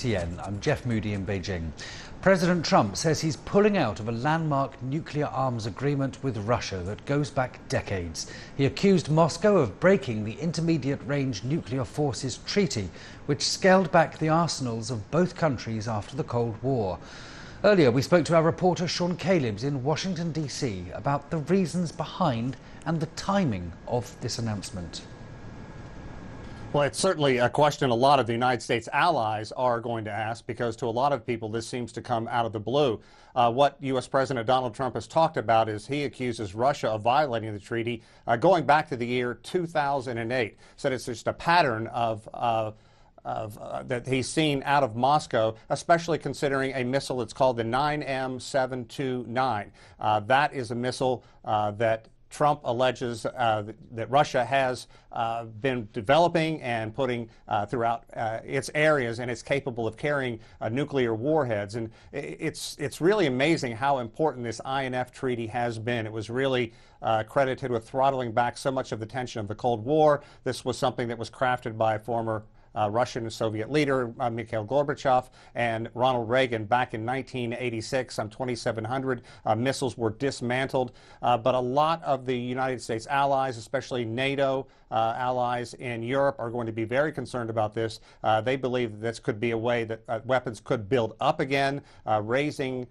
I'm Jeff Moody in Beijing. President Trump says he's pulling out of a landmark nuclear arms agreement with Russia that goes back decades. He accused Moscow of breaking the Intermediate Range Nuclear Forces Treaty, which scaled back the arsenals of both countries after the Cold War. Earlier, we spoke to our reporter Sean Calebs in Washington, D.C. about the reasons behind and the timing of this announcement. Well, it's certainly a question a lot of the United States allies are going to ask, because to a lot of people this seems to come out of the blue. What U.S. President Donald Trump has talked about is he accuses Russia of violating the treaty going back to the year 2008. Said it's just a pattern of that he's seen out of Moscow, especially considering a missile that's called the 9M729. That is a missile that Trump alleges that Russia has been developing and putting throughout its areas, and it's capable of carrying nuclear warheads. And it's really amazing how important this INF treaty has been. It was really credited with throttling back so much of the tension of the Cold War. This was something that was crafted by former Russian and Soviet leader Mikhail Gorbachev and Ronald Reagan back in 1986. Some 2,700 missiles were dismantled. But a lot of the United States allies, especially NATO allies in Europe, are going to be very concerned about this. They believe that this could be a way that weapons could build up again, raising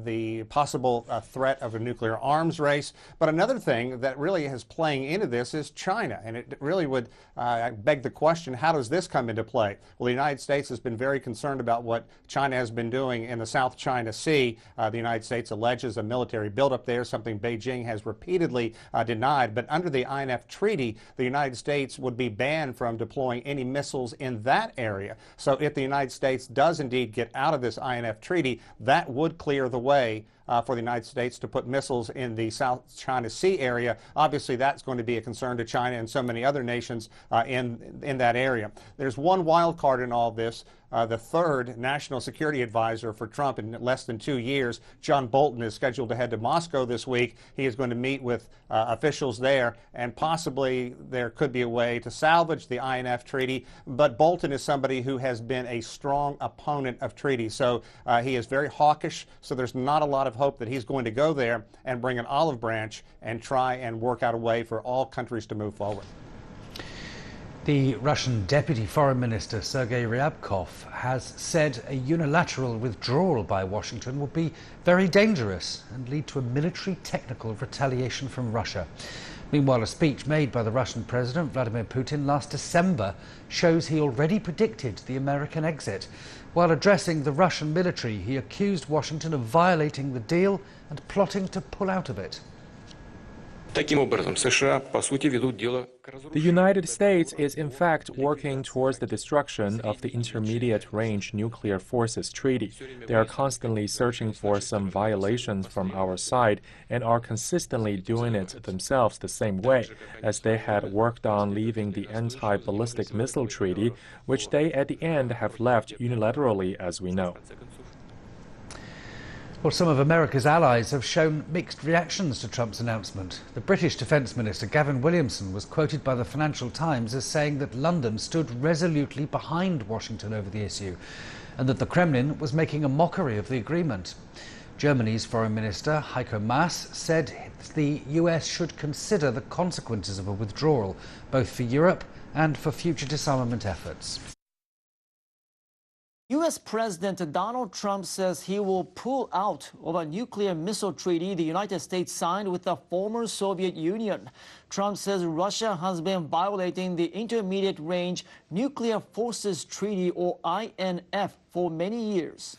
the possible threat of a nuclear arms race. But another thing that really is playing into this is China, and it really would beg the question, how does this come into play? Well, the United States has been very concerned about what China has been doing in the South China Sea. The United States alleges a military buildup there, something Beijing has repeatedly denied. But under the INF treaty, the United States would be banned from deploying any missiles in that area. So if the United States does indeed get out of this INF treaty, that would clear the way for the United States to put missiles in the South China Sea area. Obviously, that's going to be a concern to China and so many other nations in that area. There's one wild card in all this. The third national security advisor for Trump in less than 2 years, John Bolton, is scheduled to head to Moscow this week. He is going to meet with officials there, and possibly there could be a way to salvage the INF treaty. But Bolton is somebody who has been a strong opponent of treaties, so he is very hawkish. So there's not a lot of hope that he's going to go there and bring an olive branch and try and work out a way for all countries to move forward. The Russian Deputy Foreign Minister Sergei Ryabkov has said a unilateral withdrawal by Washington would be very dangerous and lead to a military technical retaliation from Russia. Meanwhile, a speech made by the Russian President Vladimir Putin last December shows he already predicted the American exit. While addressing the Russian military, he accused Washington of violating the deal and plotting to pull out of it. The United States is in fact working towards the destruction of the Intermediate Range Nuclear Forces Treaty. They are constantly searching for some violations from our side and are consistently doing it themselves the same way, as they had worked on leaving the Anti-Ballistic Missile Treaty, which they at the end have left unilaterally, as we know. Well, some of America's allies have shown mixed reactions to Trump's announcement. The British Defence Minister Gavin Williamson was quoted by the Financial Times as saying that London stood resolutely behind Washington over the issue and that the Kremlin was making a mockery of the agreement. Germany's Foreign Minister Heiko Maas said the US should consider the consequences of a withdrawal, both for Europe and for future disarmament efforts. U.S. President Donald Trump says he will pull out of a nuclear missile treaty the United States signed with the former Soviet Union. Trump says Russia has been violating the Intermediate Range Nuclear Forces Treaty, or INF, for many years.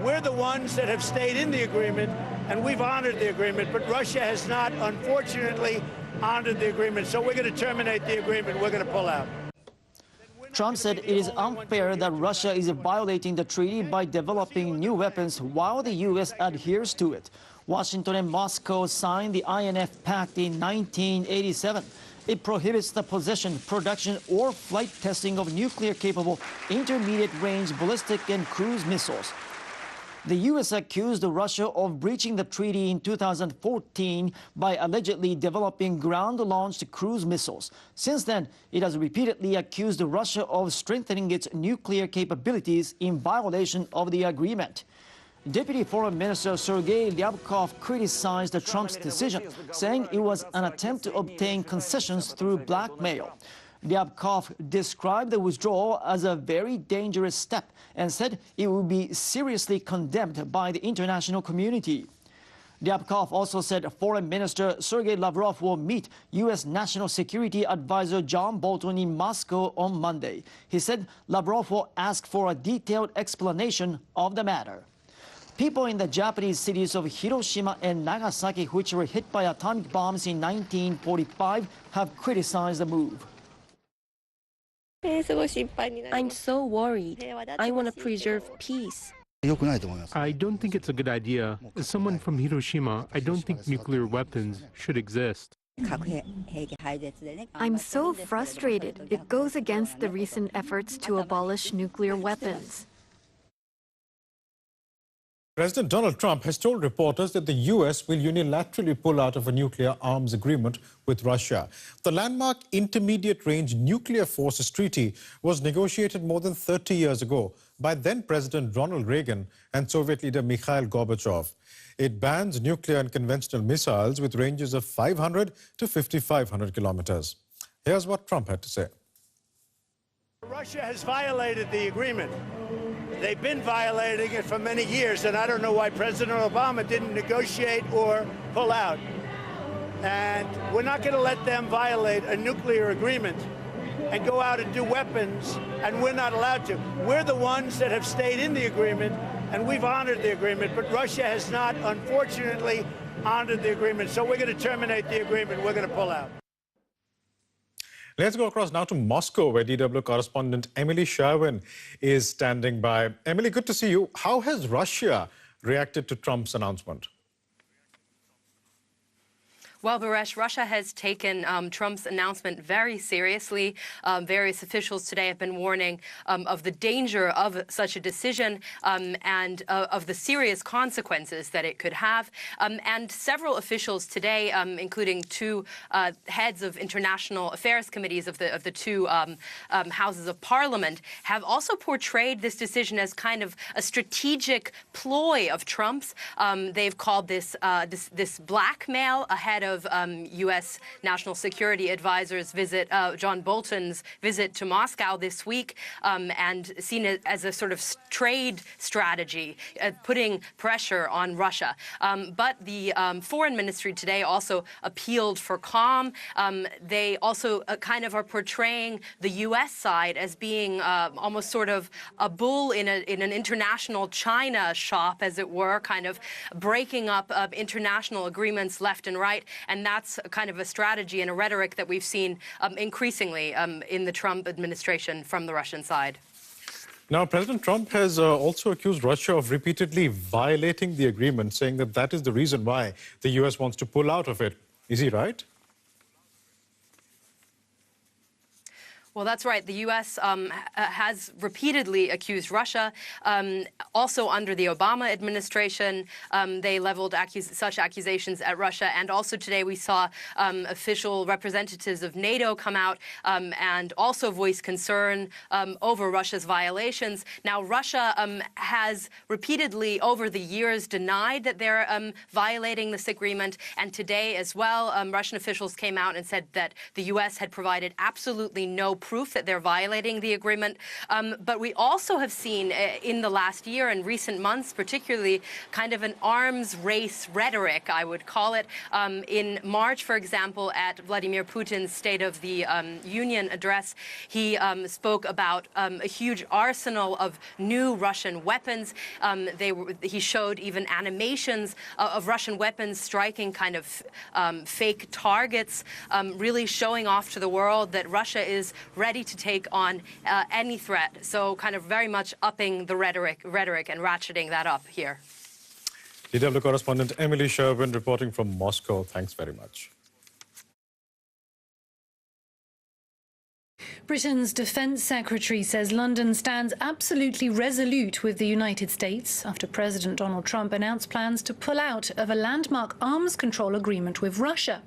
We're the ones that have stayed in the agreement, and we've honored the agreement, but Russia has not, unfortunately, honored the agreement. So we're going to terminate the agreement. We're going to pull out. Trump said it is unfair that Russia is violating the treaty by developing new weapons while the U.S. adheres to it. Washington and Moscow signed the INF Pact in 1987. It prohibits the possession, production, or flight testing of nuclear-capable intermediate-range ballistic and cruise missiles. The U.S. accused Russia of breaching the treaty in 2014 by allegedly developing ground-launched cruise missiles. Since then, it has repeatedly accused Russia of strengthening its nuclear capabilities in violation of the agreement. Deputy Foreign Minister Sergei Ryabkov criticized Trump's decision, saying it was an attempt to obtain concessions through blackmail. Ryabkov described the withdrawal as a very dangerous step and said it would be seriously condemned by the international community. Ryabkov also said Foreign Minister Sergei Lavrov will meet U.S. National Security Advisor John Bolton in Moscow on Monday. He said Lavrov will ask for a detailed explanation of the matter. People in the Japanese cities of Hiroshima and Nagasaki, which were hit by atomic bombs in 1945, have criticized the move. I'm so worried. I want to preserve peace. I don't think it's a good idea. As someone from Hiroshima, I don't think nuclear weapons should exist. I'm so frustrated. It goes against the recent efforts to abolish nuclear weapons. President Donald Trump has told reporters that the U.S. will unilaterally pull out of a nuclear arms agreement with Russia. The landmark Intermediate-Range Nuclear Forces Treaty was negotiated more than 30 years ago by then-President Ronald Reagan and Soviet leader Mikhail Gorbachev. It bans nuclear and conventional missiles with ranges of 500 to 5,500 kilometers. Here's what Trump had to say. Russia has violated the agreement. They've been violating it for many years, and I don't know why President Obama didn't negotiate or pull out. And we're not going to let them violate a nuclear agreement and go out and do weapons, and we're not allowed to. We're the ones that have stayed in the agreement, and we've honored the agreement, but Russia has not, unfortunately, honored the agreement. So we're going to terminate the agreement. We're going to pull out. Let's go across now to Moscow, where DW correspondent Emily Sherwin is standing by. Emily, good to see you. How has Russia reacted to Trump's announcement? Well, Baresh, Russia has taken Trump's announcement very seriously. Various officials today have been warning of the danger of such a decision and of the serious consequences that it could have. And several officials today, including two heads of international affairs committees of the two houses of parliament, have also portrayed this decision as kind of a strategic ploy of Trump's. They've called this this blackmail ahead of U.S. National Security Advisor's visit, John Bolton's visit to Moscow this week, and seen it as a sort of trade strategy, putting pressure on Russia. But the foreign ministry today also appealed for calm. They also kind of are portraying the U.S. side as being almost sort of a bull in an international China shop, as it were, kind of breaking up international agreements left and right. And that's kind of a strategy and a rhetoric that we've seen increasingly in the Trump administration from the Russian side. Now, President Trump has also accused Russia of repeatedly violating the agreement, saying that that is the reason why the U.S. wants to pull out of it. Is he right? Well, that's right. The U.S. has repeatedly accused Russia. Also under the Obama administration, they leveled such accusations at Russia. And also today we saw official representatives of NATO come out and also voice concern over Russia's violations. Now, Russia has repeatedly over the years denied that they're violating this agreement. And today as well, Russian officials came out and said that the U.S. had provided absolutely no proof that they're violating the agreement. But we also have seen in the last year and recent months, particularly kind of an arms race rhetoric, I would call it. In March, for example, at Vladimir Putin's State of the Union address, he spoke about a huge arsenal of new Russian weapons. He showed even animations of Russian weapons striking kind of fake targets, really showing off to the world that Russia is ready to take on any threat. So kind of very much upping the rhetoric and ratcheting that up here. DW correspondent Emily Sherwin reporting from Moscow. Thanks very much. Britain's Defence Secretary says London stands absolutely resolute with the United States after President Donald Trump announced plans to pull out of a landmark arms control agreement with Russia.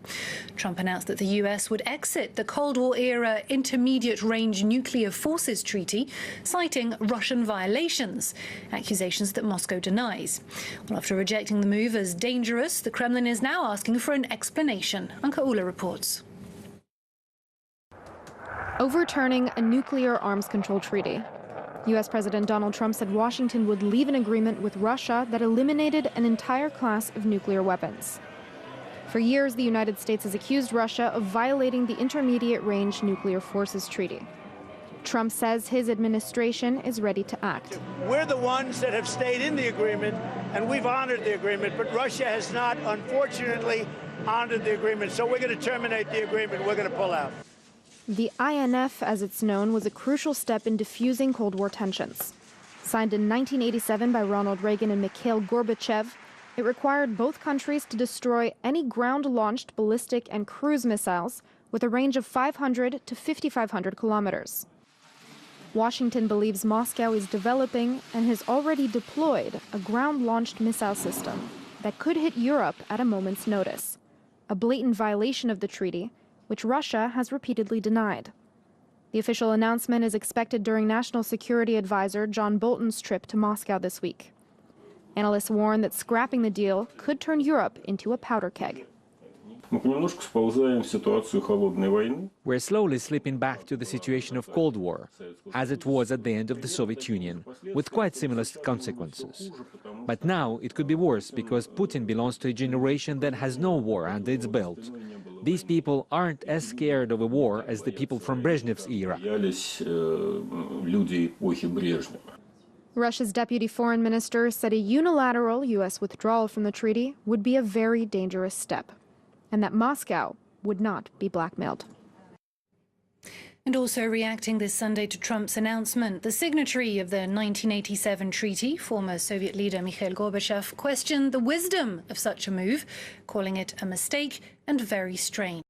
Trump announced that the US would exit the Cold War-era Intermediate-Range Nuclear Forces Treaty, citing Russian violations, accusations that Moscow denies. Well, after rejecting the move as dangerous, the Kremlin is now asking for an explanation. Anka Ula reports. Overturning a nuclear arms control treaty. U.S. President Donald Trump said Washington would leave an agreement with Russia that eliminated an entire class of nuclear weapons. For years, the United States has accused Russia of violating the Intermediate-Range Nuclear Forces Treaty. Trump says his administration is ready to act. We're the ones that have stayed in the agreement, and we've honored the agreement, but Russia has not, unfortunately, honored the agreement. So we're going to terminate the agreement. We're going to pull out. The INF, as it's known, was a crucial step in diffusing Cold War tensions. Signed in 1987 by Ronald Reagan and Mikhail Gorbachev, it required both countries to destroy any ground-launched ballistic and cruise missiles with a range of 500 to 5,500 kilometers. Washington believes Moscow is developing and has already deployed a ground-launched missile system that could hit Europe at a moment's notice, a blatant violation of the treaty, which Russia has repeatedly denied. The official announcement is expected during National Security Advisor John Bolton's trip to Moscow this week. Analysts warn that scrapping the deal could turn Europe into a powder keg. We're slowly slipping back to the situation of Cold War, as it was at the end of the Soviet Union, with quite similar consequences. But now it could be worse because Putin belongs to a generation that has no war under its belt. These people aren't as scared of a war as the people from Brezhnev's era. Russia's deputy foreign minister said a unilateral U.S. withdrawal from the treaty would be a very dangerous step, and that Moscow would not be blackmailed. And also reacting this Sunday to Trump's announcement, the signatory of the 1987 treaty, former Soviet leader Mikhail Gorbachev, questioned the wisdom of such a move, calling it a mistake and very strange.